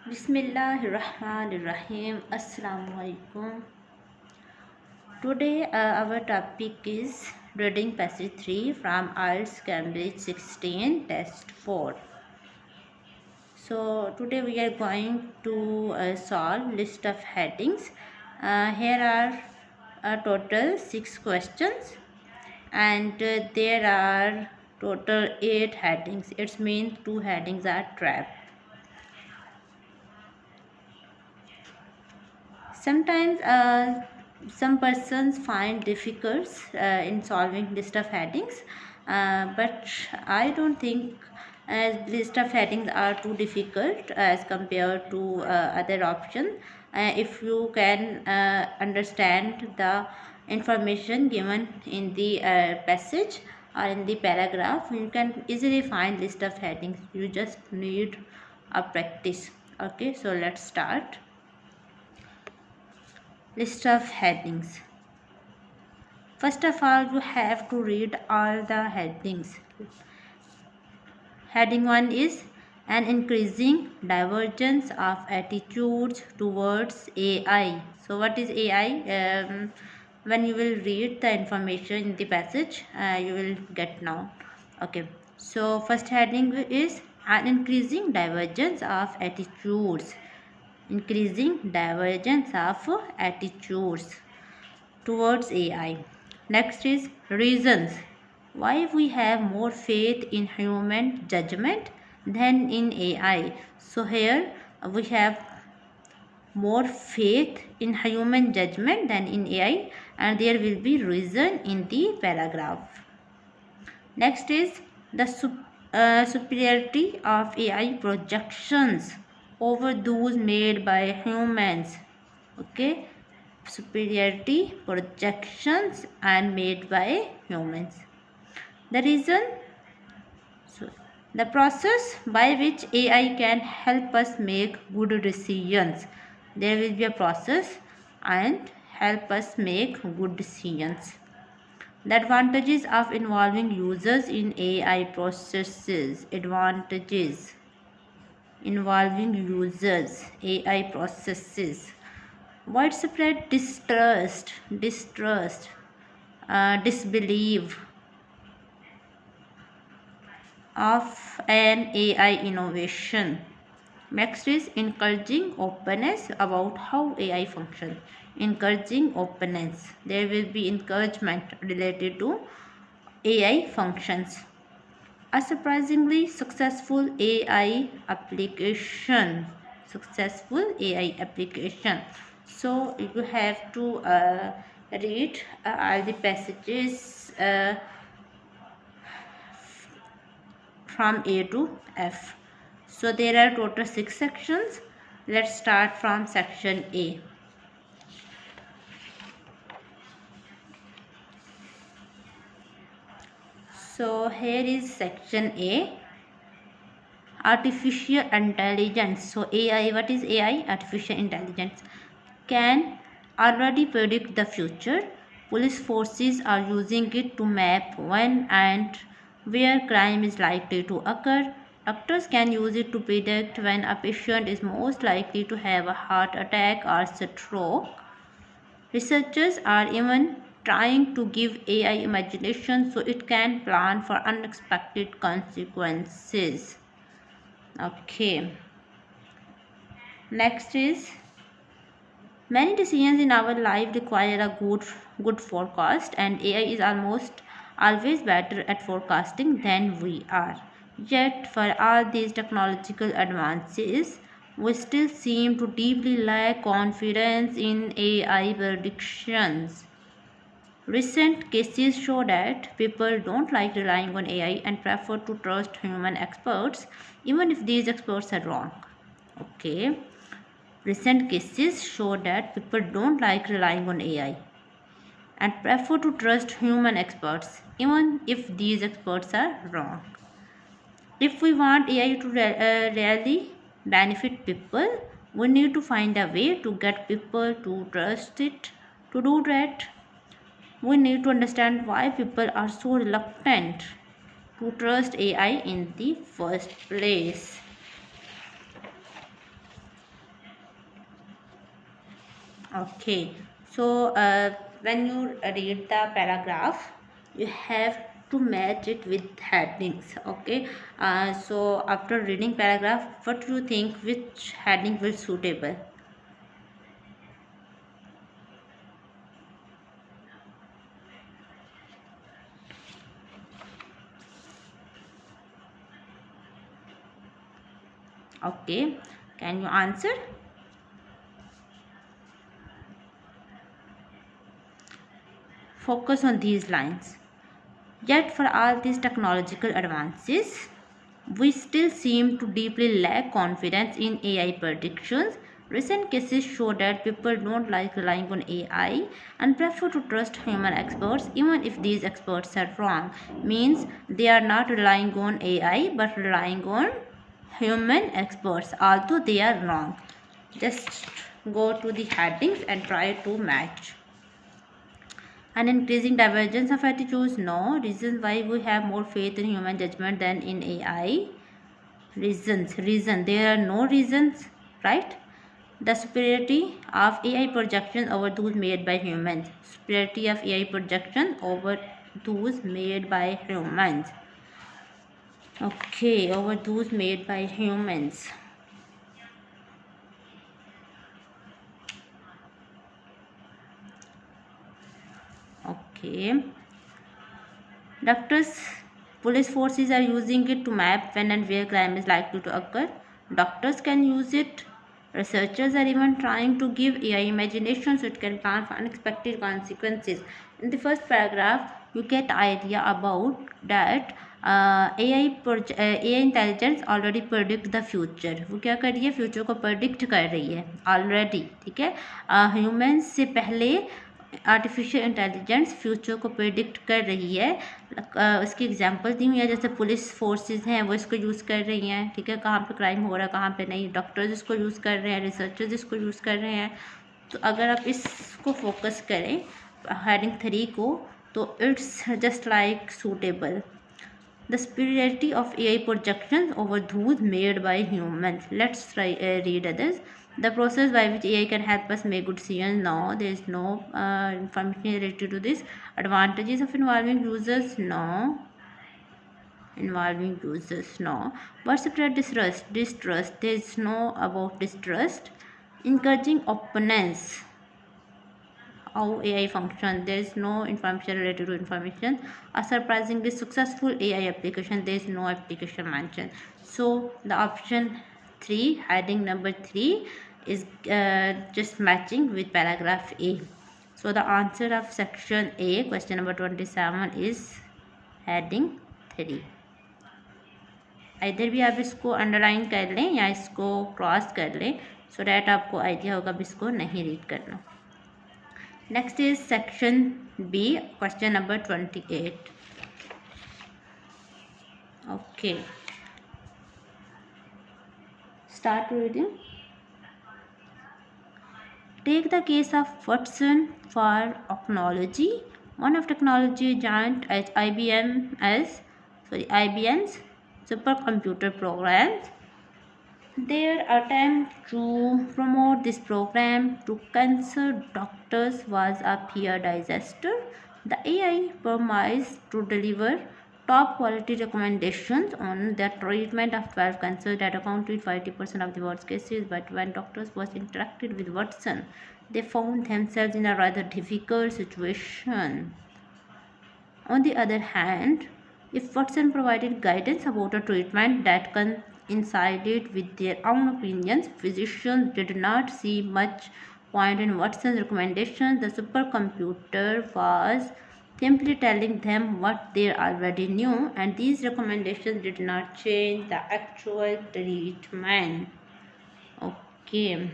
Bismillahirrahmanirrahim. Assalamualaikum. Today our topic is reading passage 3 from IELTS Cambridge 16 test 4. So today we are going to solve list of headings. Here are total 6 questions and there are total 8 headings. It means 2 headings are trapped. Sometimes some persons find difficult in solving list of headings, but I don't think list of headings are too difficult as compared to other option. If you can understand the information given in the passage or in the paragraph, you can easily find list of headings. You just need a practice. Okay, so let's start. List of headings. First of all, you have to read all the headings. Heading 1 is an increasing divergence of attitudes towards AI. So what is AI? When you will read the information in the passage, you will get now. Okay, so first heading is an increasing divergence of attitudes. Increasing divergence of attitudes towards AI. Next is reasons why we have more faith in human judgment than in AI. So here we have more faith in human judgment than in AI, and there will be reason in the paragraph. Next is the superiority of AI projections over those made by humans. Okay, superiority projections and made by humans. The reason, so the process by which AI can help us make good decisions. There will be a process and help us make good decisions. The advantages of involving users in AI processes. Advantages involving users, AI processes. Widespread distrust, disbelief of an AI innovation. Next is encouraging openness about how AI functions. Encouraging openness. There will be encouragement related to AI functions. A surprisingly successful AI application. Successful AI application. So you have to read all the passages from A to F. So there are total 6 sections. Let's start from section A. So here is section A. Artificial intelligence. So AI, what is AI? Artificial intelligence can already predict the future. Police forces are using it to map when and where crime is likely to occur. Doctors can use it to predict when a patient is most likely to have a heart attack or stroke. Researchers are even trying to give AI imagination so it can plan for unexpected consequences. Okay. Next is many decisions in our life require a good forecast, and AI is almost always better at forecasting than we are. Yet, for all these technological advances, we still seem to deeply lack confidence in AI predictions. Recent cases show that people don't like relying on AI and prefer to trust human experts, even if these experts are wrong. Okay. Recent cases show that people don't like relying on AI and prefer to trust human experts, even if these experts are wrong. If we want AI to really benefit people, we need to find a way to get people to trust it. To do that, we need to understand why people are so reluctant to trust AI in the first place. Okay, so when you read the paragraph, you have to match it with headings. Okay, so after reading paragraph, what do you think which heading will suitable? Okay, can you answer? Focus on these lines. Yet, for all these technological advances, we still seem to deeply lack confidence in AI predictions. Recent cases show that people don't like relying on AI and prefer to trust human experts, even if these experts are wrong. Means they are not relying on AI but relying on human experts, although they are wrong. Just go to the headings and try to match. An increasing divergence of attitudes? No. Reasons why we have more faith in human judgment than in AI? Reason. There are no reasons, right? The superiority of AI projections over those made by humans. Superiority of AI projections over those made by humans. Okay, over those made by humans. Okay. Doctors, police forces are using it to map when and where crime is likely to occur. Doctors can use it. Researchers are even trying to give AI imagination so it can plan for unexpected consequences. In the first paragraph, you get idea about that AI intelligence already predict the future. वो क्या कर रही है? Future को predict कर रही है already. ठीक है, ह्यूमंस से पहले आर्टिफिशियल इंटेलिजेंस फ्यूचर को प्रेडिक्ट कर रही है. उसकी एग्जांपल दी हुई है, जैसे पुलिस फोर्सेस हैं वो इसको यूज़ कर रही हैं. ठीक है, कहाँ पे क्राइम हो रहा है कहाँ पे नहीं. डॉक्टर्स इसको यूज़ कर रहे हैं, रिसर्चर्स इसको यूज़ कर रहे हैं. तो अगर आप इसको फोकस करें हेडिंग 3 को, तो it's just like suitable. The superiority of AI projections over those made by humans. Let's try read others. The process by which AI can help us make good decisions. No, there is no information related to this. Advantages of involving users. No. Involving users. No. What spread distrust. There is no about distrust. Encouraging openness. How AI functions. There is no information related to information. A surprisingly successful AI application. There is no application mentioned. So the option 3, heading number 3, is just matching with paragraph A. So the answer of section A, question number 27, is heading 3. इधर भी आप इसको underline कर लें या इसको cross कर लें, सो डैट आपको आइडिया होगा अब इसको नहीं रीड करना. Next is section B, question number 28. Okay. Start reading. Take the case of Watson for technology. One of technology giant at IBM's supercomputer programs. Their attempt to promote this program to cancer doctors was a pure disaster. The AI promised to deliver top quality recommendations on the treatment of 12 cancers that accounted for 80% of the world's cases. But when doctors first interacted with Watson, they found themselves in a rather difficult situation. On the other hand, if Watson provided guidance about a treatment that coincided with their own opinions, physicians did not see much point in Watson's recommendations. The supercomputer was simply telling them what they already knew, and these recommendations did not change the actual treatment. Okay.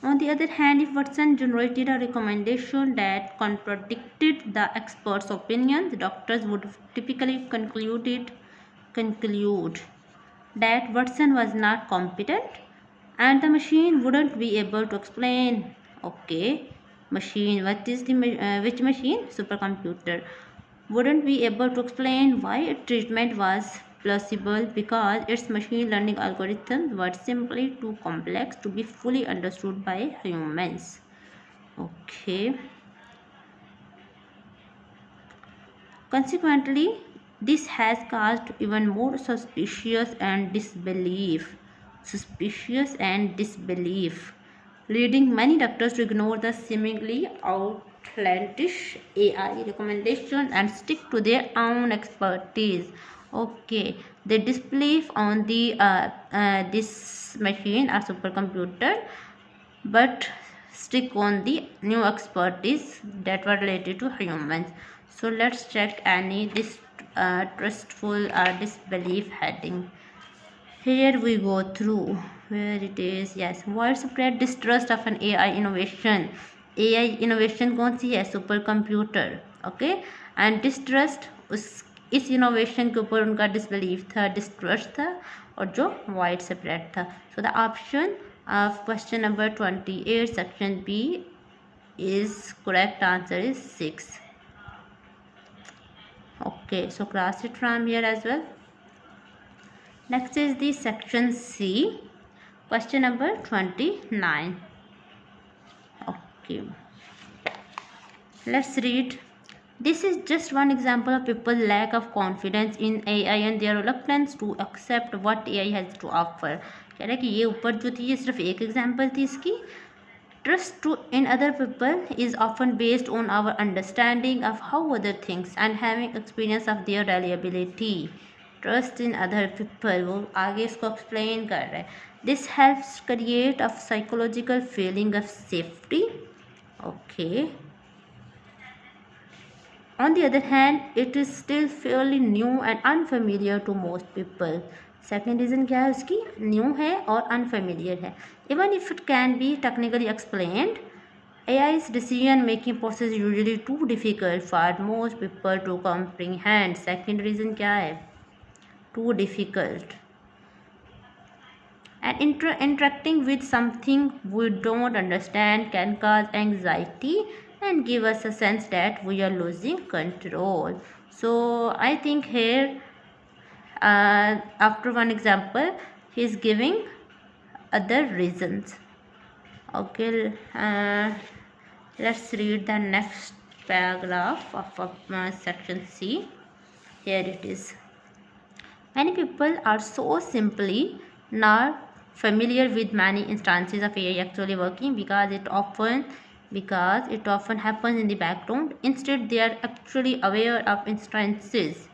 On the other hand, if Watson generated a recommendation that contradicted the expert's opinion, the doctors would typically conclude that Watson was not competent and the machine wouldn't be able to explain. Okay, machine, what is the which machine? Supercomputer wouldn't be able to explain why a treatment was plausible because its machine learning algorithms were simply too complex to be fully understood by humans. Okay. Consequently, this has caused even more suspicious and disbelief, leading many doctors to ignore the seemingly outlandish AI recommendations and stick to their own expertise. Okay, they disbelieve on the this machine or supercomputer, but stick on the new expertise that were related to humans. So let's check any this trustful or disbelief heading. Here we go through where it is. Yes, widespread distrust of an AI innovation. AI innovation कौन सी है? Super computer. Okay, and distrust इस innovation के ऊपर उनका disbelief था, distrust था, और जो वाइड स्प्रेड था. So the option of question number 28 section B is correct answer is 6. Okay, so cross it from here as well. Next is the section C, question number 29. Okay, let's read. This is just one example of people's lack of confidence in AI and their reluctance to accept what AI has to offer. कह रहा है कि ये ऊपर जो थी ये सिर्फ एक एग्जाम्पल थी इसकी. Trust in other people is often based on our understanding of how other things and having experience of their reliability. Trust in other people, वो आगे इसको explain कर रहा है. This helps create a psychological feeling of safety. Okay. On the other hand, it is still fairly new and unfamiliar to most people. Second reason क्या है उसकी? New है और अनफेमिलियर है. Even if it can be technically explained, AI's decision making process is usually too difficult for most people to comprehend. Second reason क्या है? Too difficult. And interacting with something we don't understand can cause anxiety and give us a sense that we are losing control. So I think here after one example he is giving other reasons. Okay, let's read the next paragraph of section C. Here it is. Many people are so simply not familiar with many instances of AI actually working because it often happens in the background. Instead, they are actually aware of instances.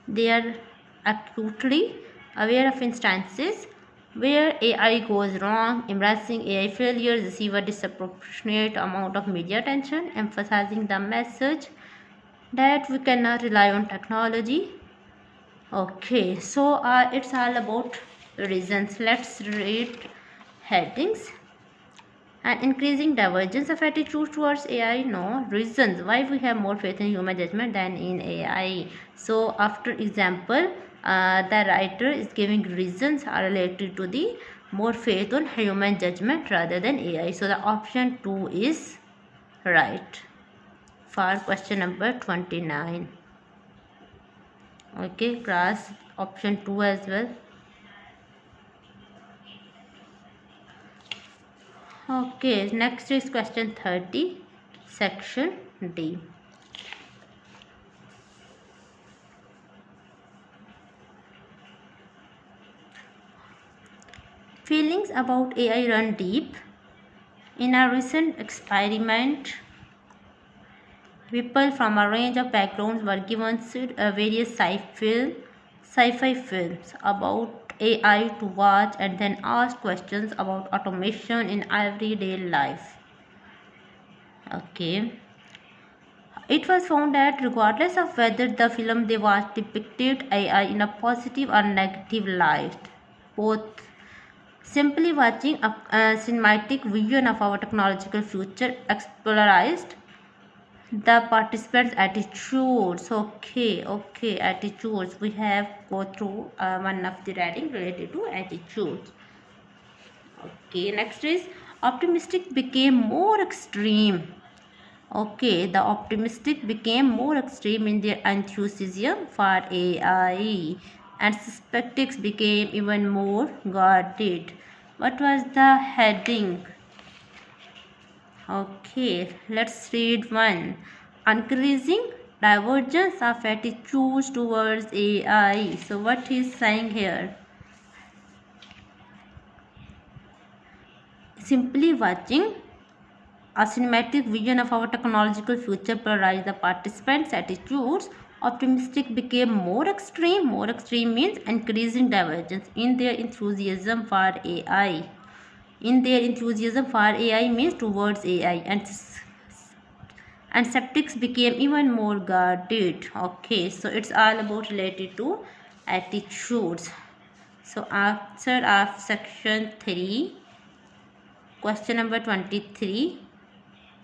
They are acutely aware of instances where AI goes wrong. Embracing AI failures receive a disproportionate amount of media attention, emphasizing the message that we cannot rely on technology. Okay, so it's all about reasons. Let's read headings. An increasing divergence of attitude towards AI. No. Reasons why we have more faith in human judgment than in AI. So after example, the writer is giving reasons are related to the more faith on human judgment rather than AI. So the option 2 is right for question number 29. Okay, cross option 2 as well. Okay, next is question 30, section D. Feelings about AI run deep. In a recent experiment, people from a range of backgrounds were given various sci-fi films about AI to watch and then asked questions about automation in everyday life. Okay. It was found that regardless of whether the film they watched depicted AI in a positive or negative light, both simply watching a cinematic vision of our technological future explored the participants' attitudes. Okay, attitudes. We have go through one of the writing related to attitudes. Okay, next is optimistic became more extreme. Okay, the optimistic became more extreme in their enthusiasm for AI. and skeptics became even more guarded. What was the heading? Okay, let's read one. Increasing divergence of attitudes towards AI. So what he's saying here? Simply watching a cinematic vision of our technological future polarized the participants' attitudes. Optimistic became more extreme. More extreme means increasing divergence in their enthusiasm for AI. In their enthusiasm for AI means towards AI, and skeptics became even more guarded. Okay, so it's all about related to attitudes. So answer of section 3, question number 23.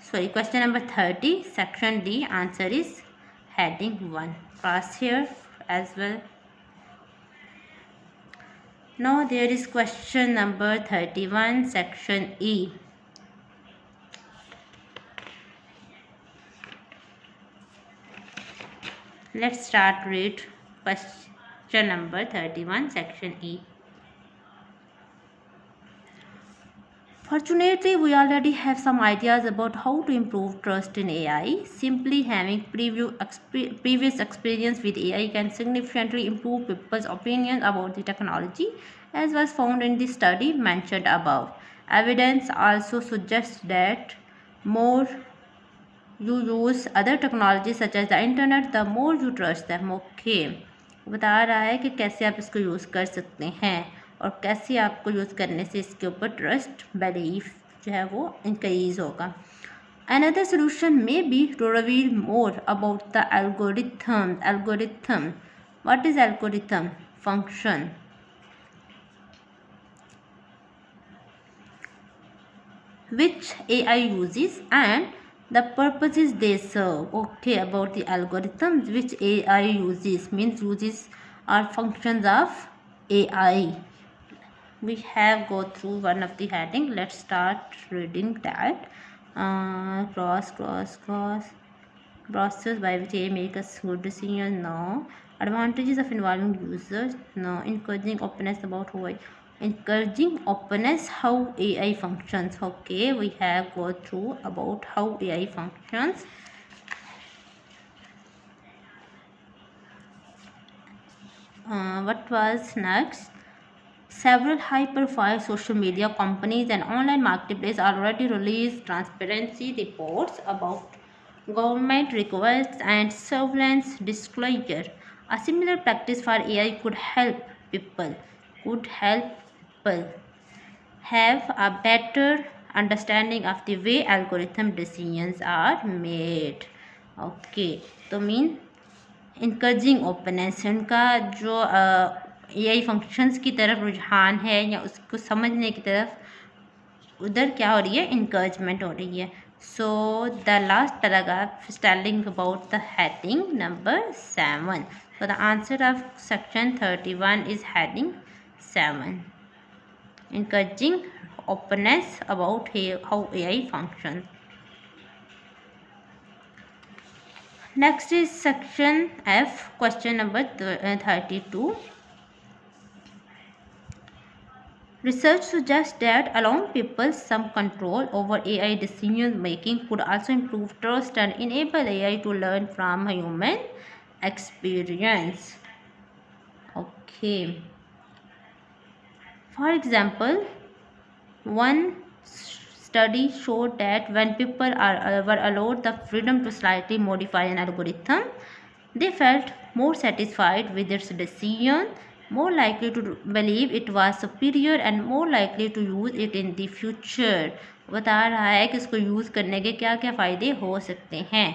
Sorry, question number 30, section D, answer is heading 1. Pass here as well. Now there is question number 31, section E. Let's start read question number 31, section E. Fortunately, we already have some ideas about how to improve trust in AI. Simply having previous experience with AI can significantly improve people's opinion about the technology, as was found in the study mentioned above. Evidence also suggests that more you use other technology such as the internet, the more you trust them. Okay, बता रहा है कि कैसे आप इसको use कर सकते हैं और कैसे आपको यूज़ करने से इसके ऊपर ट्रस्ट बिलीफ जो है वो इंक्रीज होगा. Another solution may be to reveal more about the algorithm. Algorithm. What is algorithm? Function. Which AI uses and the purposes they serve. Okay, about the algorithms which AI uses means uses are functions of AI. We have go through one of the heading. Let's start reading that. Process by which AI make a good decision. No. Advantages of involving users. No. Encouraging openness about who I. Encouraging openness how AI functions. Okay, we have go through about how AI functions. What was next? Several high-profile social media companies and online marketplaces already released transparency reports about government requests and surveillance disclosure. A similar practice for AI could help people have a better understanding of the way algorithm decisions are made. Okay, तो mean encouraging openness, उनका जो AI functions की तरफ रुझान है या उसको समझने की तरफ उधर क्या हो रही है, इनकरेजमेंट हो रही है. So the last paragraph is telling about the heading number 7. So the answer of section 31 is heading 7. Encouraging openness about how AI functions. Next is section F, question number 32. Research suggests that allowing people some control over AI decision making could also improve trust and enable AI to learn from human experience. Okay. For example, one study showed that when people were allowed the freedom to slightly modify an algorithm, they felt more satisfied with its decision, more likely to believe it was superior and more likely to use it in the future. बता रहा है कि इसको use करने के क्या क्या फ़ायदे हो सकते हैं.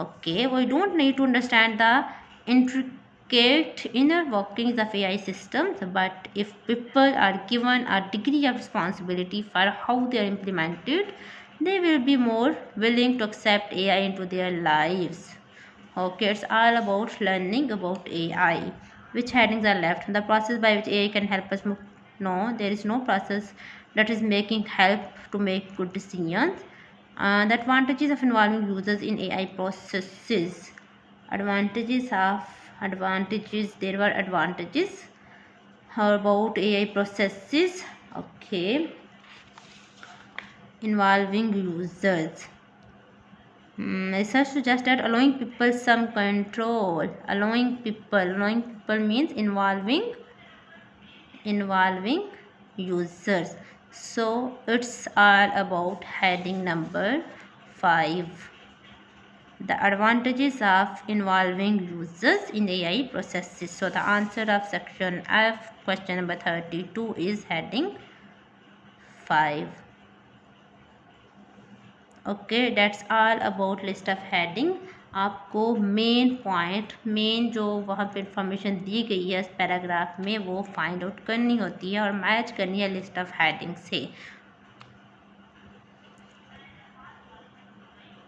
Okay, we don't need to understand the intricate inner workings of AI systems, but if people are given a degree of responsibility for how they are implemented, they will be more willing to accept AI into their lives. Okay, it's all about learning about AI. Which headings are left? The process by which AI can help us move. No, there is no process that is making help to make good decisions. The advantages of involving users in AI processes. Advantages of advantages, there were advantages. How about AI processes? Okay, involving users. Research suggests that allowing people some control. Allowing people means involving users. So it's all about heading number 5. The advantages of involving users in AI processes. So the answer of section F, question number 32 is heading 5. Okay that's all about list of heading. आपको main point, main जो वहाँ पे information दी गई है उस paragraph में वो find out करनी होती है और मैच करनी है लिस्ट ऑफ हेडिंग से.